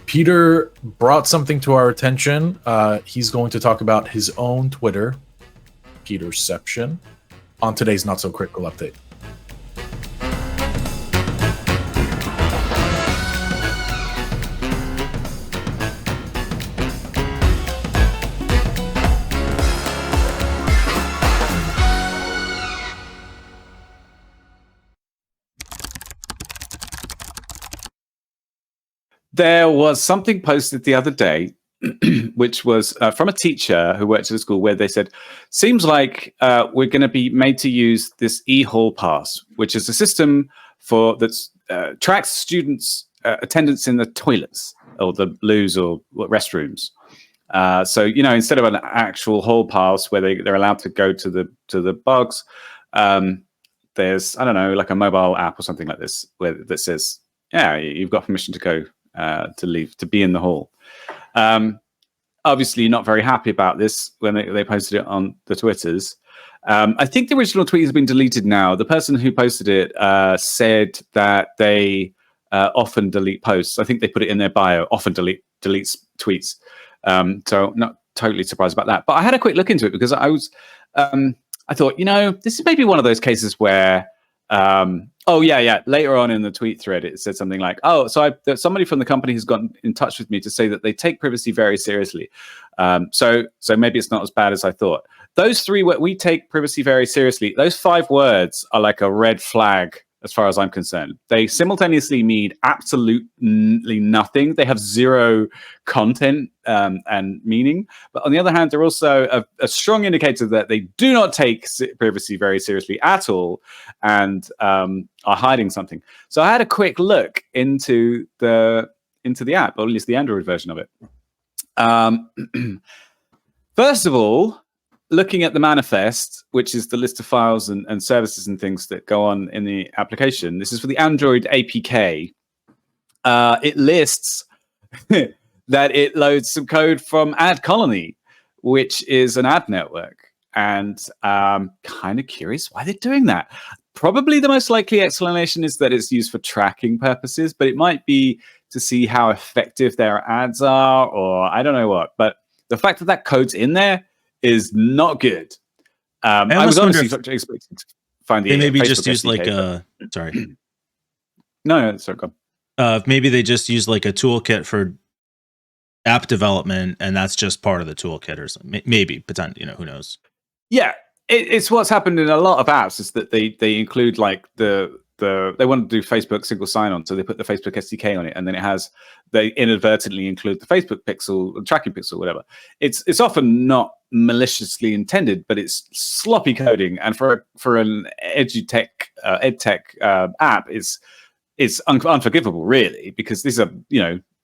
Peter brought something to our attention. He's going to talk about his own Twitter, Peterception, on today's Not So Critical Update. There was something posted the other day, which was from a teacher who works at a school, where they said, seems like we're going to be made to use this e-Hallpass, which is a system that tracks students' attendance in the toilets or the loos or restrooms. So, instead of an actual hall pass where they're allowed to go to the bugs, there's, I don't know, like a mobile app or something like this that says, yeah, you've got permission to go. To leave, to be in the hall. Obviously not very happy about this when they posted it on the Twitters. I think the original tweet has been deleted now. The person who posted it said that they often delete posts. I think they put it in their bio, often deletes tweets. So not totally surprised about that. But I had a quick look into it because I thought, this is maybe one of those cases where later on in the tweet thread, it said something like, somebody from the company has gotten in touch with me to say that they take privacy very seriously. So maybe it's not as bad as I thought. Those three, we take privacy very seriously. Those 5 words are like a red flag as far as I'm concerned. They simultaneously mean absolutely nothing. They have zero content and meaning. But on the other hand, they're also a strong indicator that they do not take privacy very seriously at all and are hiding something. So I had a quick look into the app, or at least the Android version of it. First of all, looking at the manifest, which is the list of files and services and things that go on in the application, this is for the Android APK. It lists that it loads some code from AdColony, which is an ad network. And kind of curious why they're doing that. Probably the most likely explanation is that it's used for tracking purposes, but it might be to see how effective their ads are, or I don't know what. But the fact that code's in there is not good. I was honestly expecting to find the. They maybe Facebook just use SDK, like a. Sorry. No, sorry. Go on. Maybe they just use like a toolkit for app development, and that's just part of the toolkit, or something. Maybe, potentially, who knows? Yeah, it's what's happened in a lot of apps is that they include like they want to do Facebook single sign-on, so they put the Facebook SDK on it, and then they inadvertently include the Facebook pixel, the tracking pixel, whatever. It's often not maliciously intended, but it's sloppy coding, and for an edtech app, it's unforgivable, really, because these are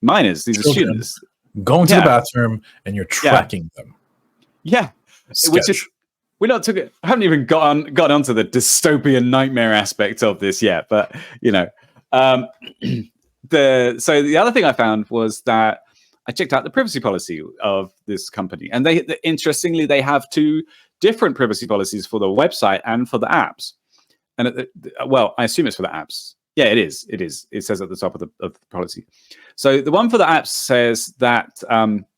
minors, these are students going to the bathroom, and you're tracking them. Yeah, which is. I haven't even got onto the dystopian nightmare aspect of this yet, but so the other thing I found was that I checked out the privacy policy of this company, and interestingly they have 2 different privacy policies for the website and for the apps. And I assume it's for the apps. Yeah, it is. It says at the top of the policy. So the one for the apps says that.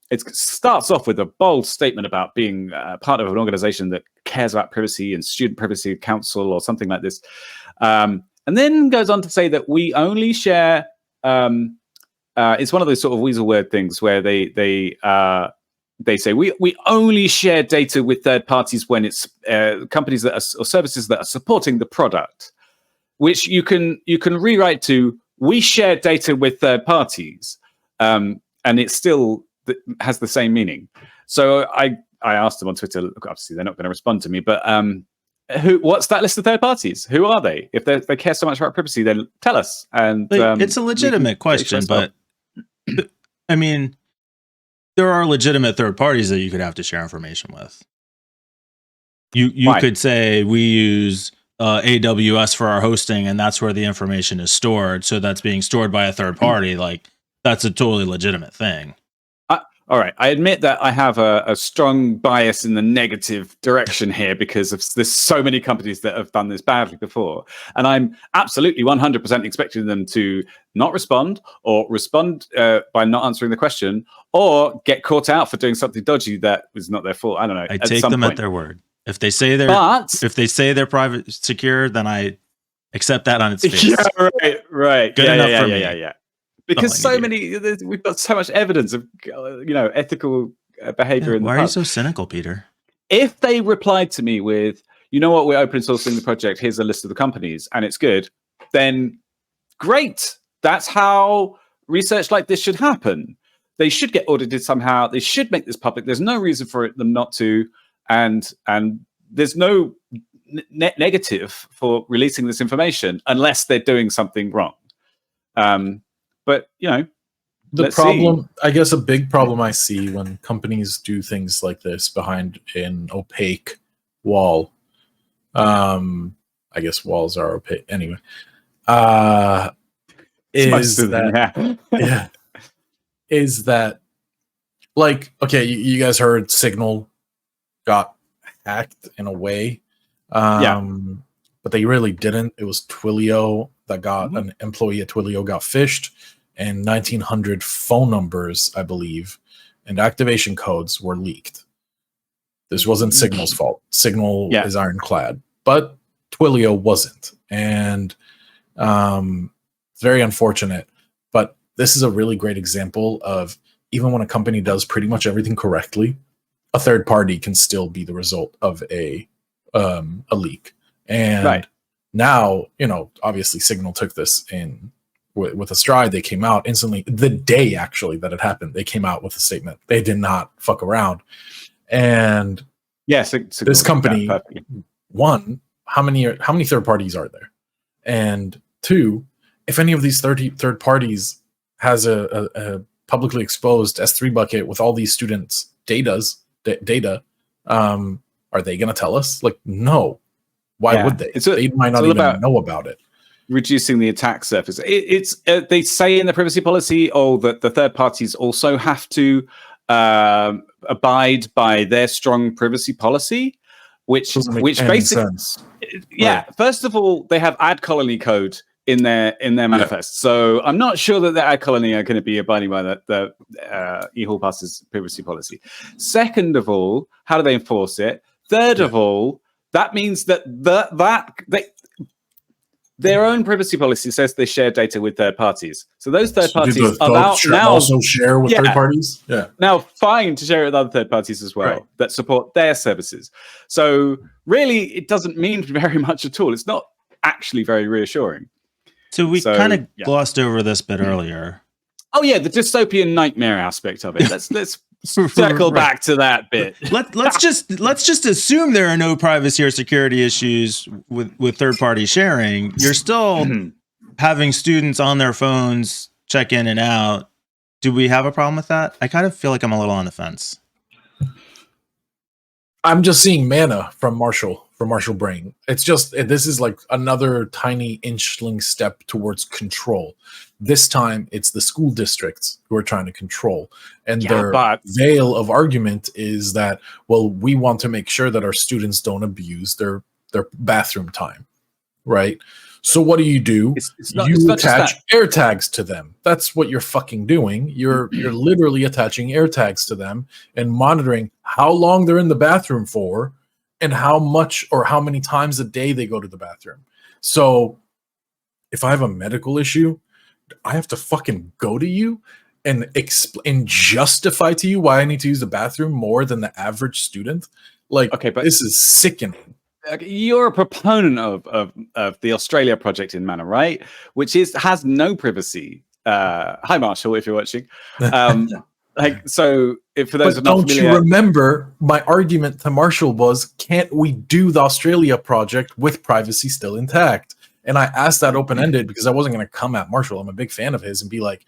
It starts off with a bold statement about being part of an organization that cares about privacy and Student Privacy Council or something like this. And then goes on to say that we only share, it's one of those sort of weasel word things where they say we only share data with third parties when it's companies or services that are supporting the product, which you can rewrite to we share data with third parties. And it's still has the same meaning. So I asked them on Twitter. Look, obviously they're not going to respond to me, but what's that list of third parties? Who are they? If they care so much about privacy, then tell us. And it's a legitimate question, but I mean, there are legitimate third parties that you could have to share information with. You could say we use AWS for our hosting, and that's where the information is stored. So that's being stored by a third party. Like that's a totally legitimate thing. All right, I admit that I have a strong bias in the negative direction here because there's so many companies that have done this badly before. And I'm absolutely 100% expecting them to not respond or respond by not answering the question or get caught out for doing something dodgy that was not their fault. I don't know. I take them at their word. If they say they're private secure, then I accept that on its face. Yeah, right. Good enough for me. Yeah. Because we've got so much evidence of ethical behavior in the past. Why are you so past. cynical, Peter? If they replied to me with, you know what, we're open sourcing the project, here's a list of the companies, and it's good, then great. That's how research like this should happen. They should get audited somehow. They should make this public. There's no reason for them not to, and there's no negative for releasing this information unless they're doing something wrong. But the problem, I guess, a big problem I see when companies do things like this behind an opaque wall. I guess walls are opaque anyway. Is that like, okay, you guys heard Signal got hacked in a way, but they really didn't. It was Twilio that got an employee at Twilio got phished, and 1,900 phone numbers, I believe, and activation codes were leaked. This wasn't Signal's fault. Signal is ironclad, but Twilio wasn't, and it's very unfortunate. But this is a really great example of even when a company does pretty much everything correctly, a third party can still be the result of a leak. And now, obviously Signal took this in with a stride. They came out instantly, the day actually that it happened, they came out with a statement. They did not fuck around. And this company, one, how many third parties are there? And two, if any of these third parties has a publicly exposed S3 bucket with all these students' data, are they going to tell us? Like, no. Why would they? They might not even know about it. Reducing the attack surface. They say in the privacy policy, that the third parties also have to abide by their strong privacy policy, which basically, First of all, they have AdColony code in their manifest. So I'm not sure that the AdColony are going to be abiding by the e-Hallpass's privacy policy. Second of all, how do they enforce it? Third of all, that means that their own privacy policy says they share data with third parties. So those third parties are now also share with third parties. Yeah, now fine to share it with other third parties as well that support their services. So really, it doesn't mean very much at all. It's not actually very reassuring. So we kind of glossed over this bit earlier. Oh yeah, the dystopian nightmare aspect of it. Let's circle back to that bit. Let's just assume there are no privacy or security issues with third party sharing. You're still having students on their phones check in and out. Do we have a problem with that? I kind of feel like I'm a little on the fence. I'm just seeing mana from Marshall Brain. It's just, this is like another tiny inchling step towards control. This time it's the school districts who are trying to control, and their veil of argument is that, well, we want to make sure that our students don't abuse their bathroom time, right? So what do? You attach air tags to them. That's what you're fucking doing. You're literally attaching air tags to them and monitoring how long they're in the bathroom for and how much or how many times a day they go to the bathroom. So if I have a medical issue, I have to fucking go to you and justify to you why I need to use the bathroom more than the average student. Like, okay, but this is sickening. You're a proponent of the Australia project in Mana, right? Which has no privacy. Hi, Marshall, if you're watching. So for those who are not familiar, you remember my argument to Marshall was, can't we do the Australia project with privacy still intact? And I asked that open-ended because I wasn't going to come at Marshall. I'm a big fan of his and be like,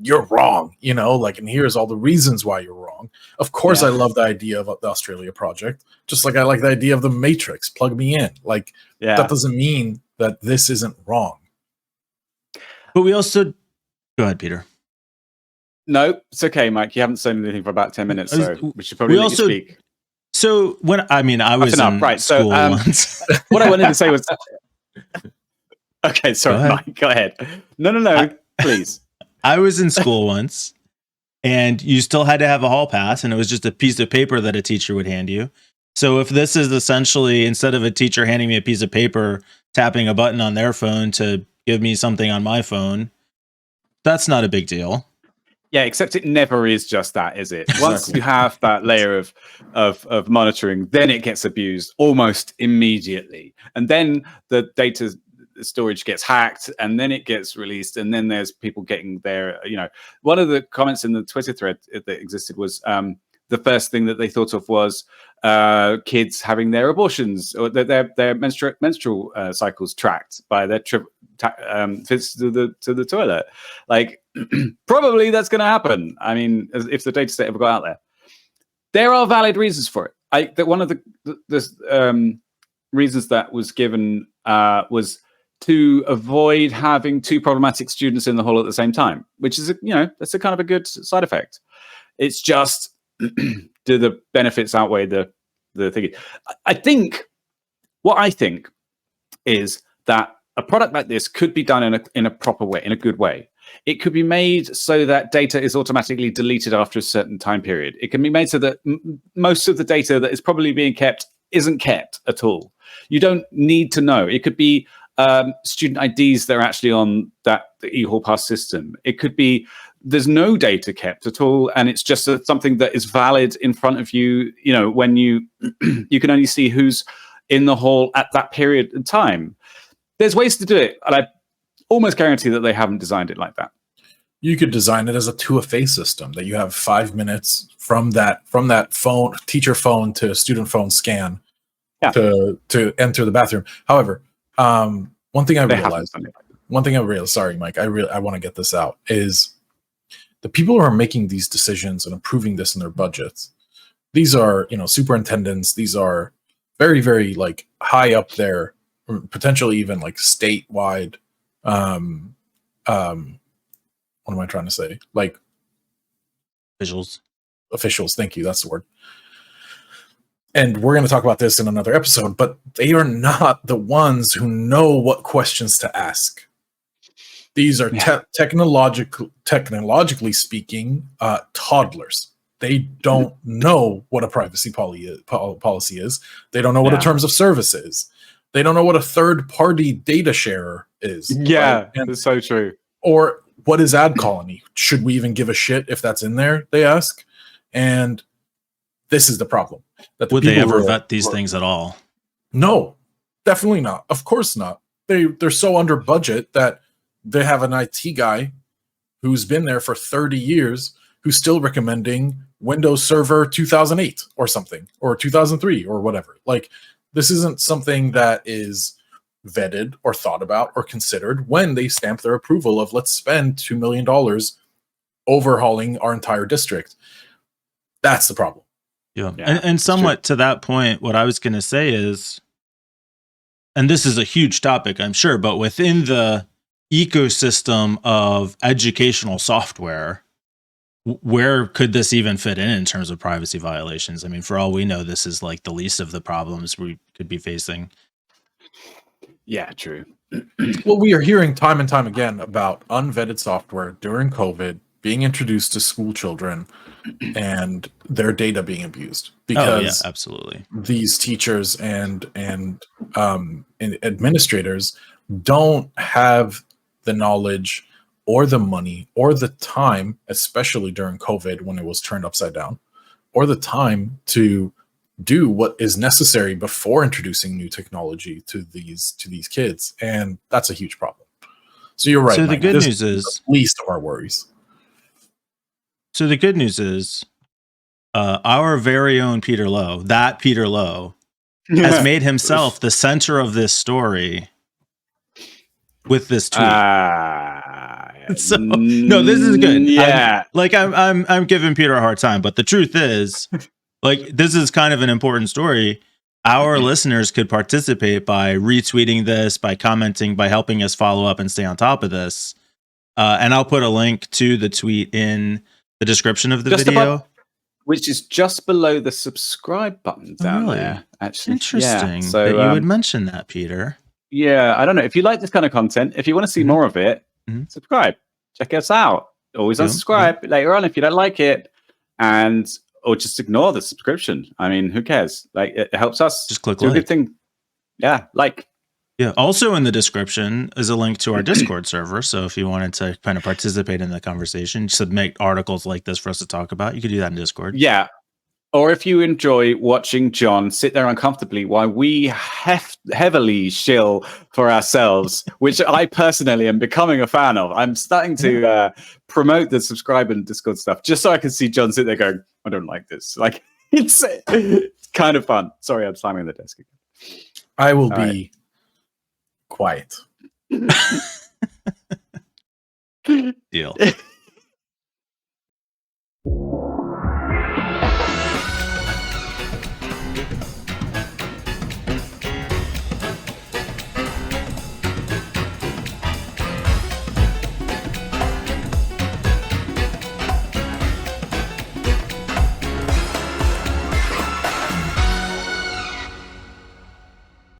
you're wrong, and here's all the reasons why you're wrong. Of course, I love the idea of the Australia project, just like I like the idea of the Matrix. Plug me in. That doesn't mean that this isn't wrong. But we also, go ahead, Peter. No, it's okay, Mike. You haven't said anything for about 10 minutes, so we should probably let you speak. So I was in school once. What I wanted to say was, okay, sorry, Mike, go ahead. No, please. I was in school once, and you still had to have a hall pass, and it was just a piece of paper that a teacher would hand you. So if this is essentially, instead of a teacher handing me a piece of paper, tapping a button on their phone to give me something on my phone, that's not a big deal. Yeah, except it never is just that, is it? Once you have that layer of monitoring, then it gets abused almost immediately. And then the data storage gets hacked, and then it gets released, and then there's people getting their, one of the comments in the Twitter thread that existed was the first thing that they thought of was kids having their abortions or their menstrual cycles tracked by their visits to the toilet. Like, probably that's going to happen. I mean, if the data set ever got out there are valid reasons for it. That one of the reasons that was given was to avoid having two problematic students in the hall at the same time, which is that's a kind of a good side effect. It's just, do the benefits outweigh the thing? I think is that a product like this could be done in a proper way, in a good way. It could be made so that data is automatically deleted after a certain time period. It can be made so that most of the data that is probably being kept isn't kept at all. You don't need to know. It could be student IDs that are actually on the e-Hallpass system. It could be there's no data kept at all, and it's just something that is valid in front of you. When you can only see who's in the hall at that period of time. There's ways to do it, and I almost guarantee that they haven't designed it like that. You could design it as a to-a-face system that you have 5 minutes from that phone, teacher phone to student phone scan to enter the bathroom. However, one thing I realized, sorry, Mike, I want to get this out, is the people who are making these decisions and approving this in their budgets, these are, superintendents, these are very, very like high up there, potentially even like statewide, what am I trying to say? Like officials. Thank you. That's the word. And we're going to talk about this in another episode, but they are not the ones who know what questions to ask. These are technologically speaking, toddlers. They don't know what a privacy policy is. They don't know what a terms of service is. They don't know what a third-party data sharer is. Yeah, right? That's so true. Or what is AdColony? Should we even give a shit if that's in there? They ask. And this is the problem. Would they ever vet these things at all? No, definitely not. Of course not. They're so under budget that they have an IT guy who's been there for 30 years who's still recommending Windows Server 2008 or something, or 2003 or whatever. Like, this isn't something that is vetted or thought about or considered when they stamp their approval of let's spend $2 million overhauling our entire district. That's the problem. Yeah. And somewhat to that point, what I was going to say is, and this is a huge topic, I'm sure, but within the ecosystem of educational software, where could this even fit in terms of privacy violations? I mean, for all we know, this is like the least of the problems we could be facing. Yeah, true. Well, we are hearing time and time again about unvetted software during COVID being introduced to school children and their data being abused because absolutely. These teachers and administrators don't have the knowledge or the money or the time, especially during COVID when it was turned upside down, or the time to do what is necessary before introducing new technology to these kids. And that's a huge problem. So you're right. So the good news is the least of our worries. So the good news is our very own Peter Lowe, has made himself the center of this story with this tweet. So no, this is good. Yeah, I'm giving Peter a hard time, but the truth is, like, this is kind of an important story. Our listeners could participate by retweeting this, by commenting, by helping us follow up and stay on top of this. And I'll put a link to the tweet in The description of the video? Which is just below the subscribe button down there, actually. Interesting so, that you would mention that, Peter. Yeah, I don't know. If you like this kind of content, if you want to see more of it, subscribe. Check us out. Always unsubscribe later on if you don't like it. Or just ignore the subscription. I mean, who cares? Like, it helps us. Just click do like. A good thing. Yeah, like. Yeah. Also in the description is a link to our Discord server. So if you wanted to kind of participate in the conversation, submit articles like this for us to talk about, you could do that in Discord. Yeah. Or if you enjoy watching Jon sit there uncomfortably while we heavily shill for ourselves, which I personally am becoming a fan of. I'm starting to promote the subscribe and Discord stuff just so I can see Jon sit there going, I don't like this. Like, it's kind of fun. Sorry, I'm slamming the desk again. I will be quiet. Deal.